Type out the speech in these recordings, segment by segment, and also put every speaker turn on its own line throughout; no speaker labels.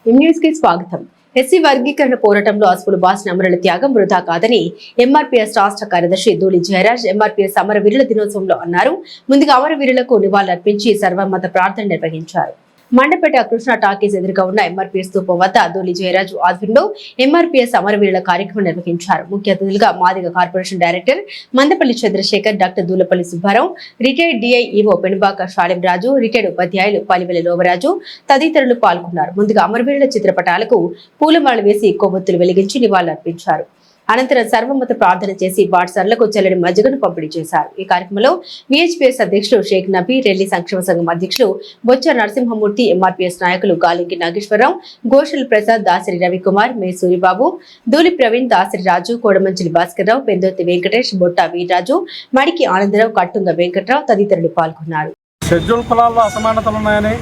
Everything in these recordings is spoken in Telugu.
న్యూస్ కి స్వాగతం. ఎస్సీ వర్గీకరణ పోరాటంలో అసుపులు బాసిన అమరుల త్యాగం వృధా కాదని ఎంఆర్పీఎస్ రాష్ట్ర కార్యదర్శి ధూళి జయరాజ్ ఎంఆర్పీఎస్ అమరవీరుల దినోత్సవంలో అన్నారు. ముందుగా అమరవీరులకు నివాళులర్పించి సర్వమత ప్రార్థన నిర్వహించారు. మండపేట కృష్ణ టాకీస్ ఎదురుగా ఉన్న ఎంఆర్పీఎస్ స్థూపం వద్ద ధూళి జయరాజు ఆధ్వర్యంలో ఎంఆర్పీఎస్ అమరవీరుల కార్యక్రమం నిర్వహించారు. ముఖ్య అతిథులుగా Madiga corporation director Mandapalli Chandrasekhar, doctor Dulapalli Subbarao, retired DIEO Penubaka Shalim Raju, retired ఉపాధ్యాయులు పలివెల లోవరాజు తదితరులు పాల్గొన్నారు. ముందుగా అమరవీరుల చిత్రపటాలకు పూలమాల వేసి కొవ్వొత్తులు వెలిగించి నివాళులర్పించారు. అనంతరం సర్వమత ప్రార్థన చేసి బాటసార్లకు చల్లని మజ్జిగను పంపిణీ చేశారు. ఈ కార్యక్రమంలో విహెచ్పిఎస్ అధ్యక్షులు షేక్ నబీ, రెల్లి సంక్షేమ సంఘం అధ్యక్షులు బొచ్చ నరసింహమూర్తి, ఎంఆర్పీఎస్ నాయకులు గాలింగి నాగేశ్వరరావు, గోషల్ ప్రసాద్, దాసరి రవికుమార్, మే సూరిబాబు, ధూళి ప్రవీణ్, దాసరి రాజు, కోడమంచిలి భాస్కర్రావు, పెందోతి వెంకటేష్, బొట్ట వీర్రాజు, మడికి ఆనందరావు, కట్టుంగ వెంకట్రావు తదితరులు పాల్గొన్నారు.
షెడ్యూల్ కులాల్లో అసమానతలు ఉన్నాయని,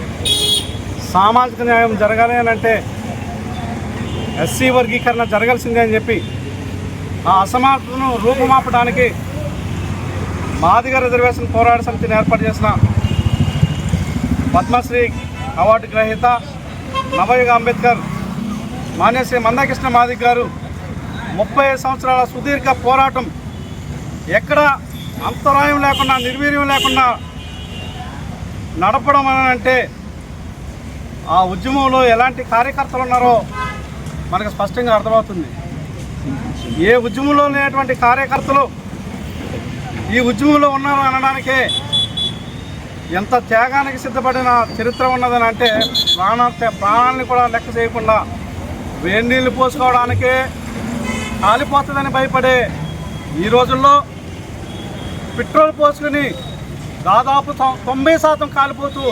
సామాజిక న్యాయం జరగాలి అని అంటే ఎస్సీ వర్గీకరణ జరగాల్సిందే అని చెప్పి ఆ అసమానతను రూపుమాపడానికి మాదిగ రిజర్వేషన్ పోరాట సమితిని ఏర్పాటు చేసిన పద్మశ్రీ అవార్డు గ్రహీత నవయుగ అంబేద్కర్ మాన్యశ్రీ మందకృష్ణ మాదిగ గారు 30 సంవత్సరాల సుదీర్ఘ పోరాటం ఎక్కడ అంతరాయం లేకుండా, నిర్వీర్యం లేకుండా నడపడం అని అంటే ఆ ఉద్యమంలో ఎలాంటి కార్యకర్తలు ఉన్నారో మనకు స్పష్టంగా అర్థమవుతుంది. ఏ ఉద్యమంలో లేనటువంటి కార్యకర్తలు ఈ ఉద్యమంలో ఉన్నారు అనడానికే ఎంత త్యాగానికి సిద్ధపడిన చరిత్ర ఉన్నదని అంటే ప్రాణాలని కూడా లెక్క చేయకుండా వేడి నీళ్ళు పోసుకోవడానికే కాలిపోతుందని భయపడే ఈ రోజుల్లో పెట్రోల్ పోసుకుని దాదాపు 90% కాలిపోతూ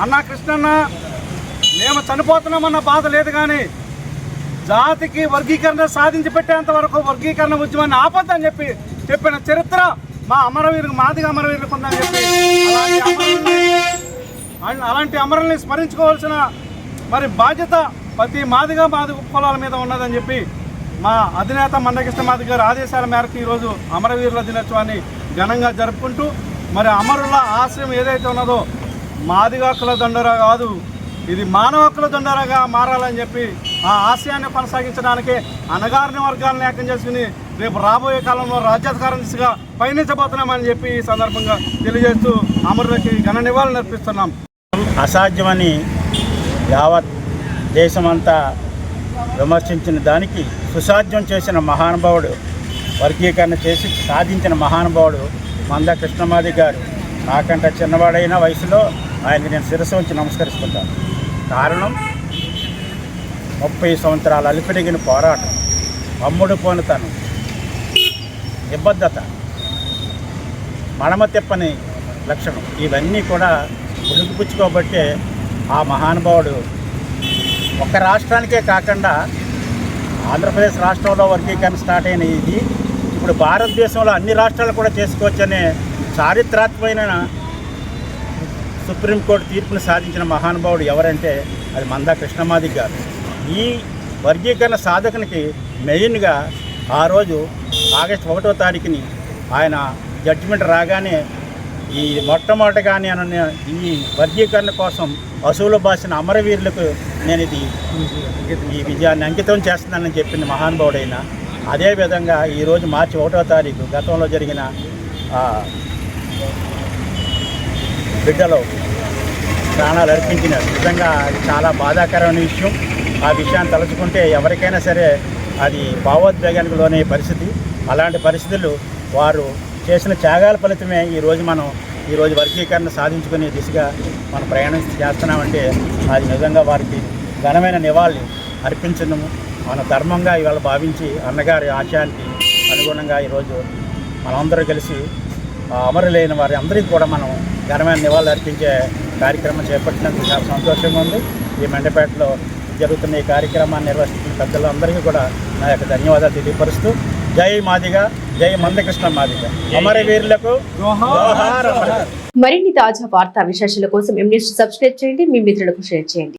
అన్నా కృష్ణన్న మేము చనిపోతున్నామన్న బాధ లేదు, కానీ జాతికి వర్గీకరణ సాధించి పెట్టేంత వరకు వర్గీకరణ ఉద్యమాన్ని ఆపొద్దని చెప్పిన చరిత్ర మా మాదిగ అమరవీరులకు ఉందని చెప్పి అలాంటి అమరుల్ని స్మరించుకోవాల్సిన మరి బాధ్యత ప్రతి మాదిగ కులాల మీద ఉన్నదని చెప్పి మా అధినేత మందకృష్ణ మాదిగ గారి ఆదేశాల మేరకు ఈరోజు అమరవీరుల దినోత్సవాన్ని ఘనంగా జరుపుకుంటూ మరి అమరుల ఆశయం ఏదైతే ఉన్నదో మాదిగ హక్కుల దండోరా కాదు, ఇది మానవ హక్కుల దండోరాగా మారాలని చెప్పి ఆ ఆశయాన్ని కొనసాగించడానికి అణగారిన వర్గాలను ఏకం చేసుకుని రేపు రాబోయే కాలంలో రాజ్యాధికారం దిశగా పయనించబోతున్నామని చెప్పి ఈ సందర్భంగా తెలియజేస్తూ అమరులకి ఘన నివాళులు అర్పిస్తున్నాం.
అసాధ్యమని యావత్ దేశమంతా విమర్శించిన దానికి సుసాధ్యం చేసిన మహానుభావుడు, వర్గీకరణ చేసి సాధించిన మహానుభావుడు మంద కృష్ణమాదిగ గారు. నాకంటే చిన్నవాడైన వయసులో ఆయనకి నేను శిరస్సు ఉంచి నమస్కరిస్తుంటాను. కారణం 30 సంవత్సరాల అలిపిడిగిన పోరాటం, అమ్ముడు పోనుతనం, నిబద్ధత, మడమ తిప్పని లక్షణం, ఇవన్నీ కూడా ఉడికిపుచ్చుకోబట్టే ఆ మహానుభావుడు ఒక రాష్ట్రానికే కాకుండా ఆంధ్రప్రదేశ్ రాష్ట్రంలో వర్గీకరణ స్టార్ట్ అయిన ఇది ఇప్పుడు భారతదేశంలో అన్ని రాష్ట్రాలు కూడా చేసుకోవచ్చనే చారిత్రాత్మకమైన సుప్రీంకోర్టు తీర్పును సాధించిన మహానుభావుడు ఎవరంటే అది మంద కృష్ణమాదిగ గారు. ఈ వర్గీకరణ సాధకునికి మెయిన్గా ఆ రోజు ఆగస్టు 1వ తారీఖుని ఆయన జడ్జిమెంట్ రాగానే ఈ మొట్టమొదటిగానే ఈ వర్గీకరణ కోసం అసువులు బాసిన అమరవీరులకు నేను ఈ విజయాన్ని అంకితం చేస్తున్నానని చెప్పింది మహానుభావుడైన. అదేవిధంగా ఈరోజు మార్చి 1వ తారీఖు గతంలో జరిగిన బిడ్డలో ప్రాణాలు అర్పించినారు. నిజంగా అది చాలా బాధాకరమైన విషయం. ఆ విషయాన్ని తలుచుకుంటే ఎవరికైనా సరే అది భావోద్వేగానికి లోనే పరిస్థితి. అలాంటి పరిస్థితులు వారు చేసిన త్యాగాల ఫలితమే ఈరోజు వర్గీకరణ సాధించుకునే దిశగా మనం ప్రయాణం చేస్తున్నామంటే అది నిజంగా వారికి ఘనమైన నివాళి అర్పించడము మన ధర్మంగా ఇవాళ భావించి అన్నగారి ఆశయానికి అనుగుణంగా ఈరోజు మనందరూ కలిసి అమరులైన వారి అందరికీ కూడా మనం ఘనమైన నివాళులు అర్పించే కార్యక్రమం చేపట్టినందుకు చాలా సంతోషంగా ఉంది. ఈ మండపేటలో జరుగుతున్న ఈ కార్యక్రమాన్ని నిర్వహిస్తున్న పెద్దలందరికీ కూడా నా యొక్క ధన్యవాదాలు తెలియపరుస్తూ జై మాదిగ, జై మందకృష్ణ మాదిగ, అమరవీరులకు జోహార్.
మరిన్ని తాజా వార్తా విశేషాల కోసం న్యూస్ సబ్స్క్రైబ్ చేయండి, మీ మిత్రులకు షేర్ చేయండి.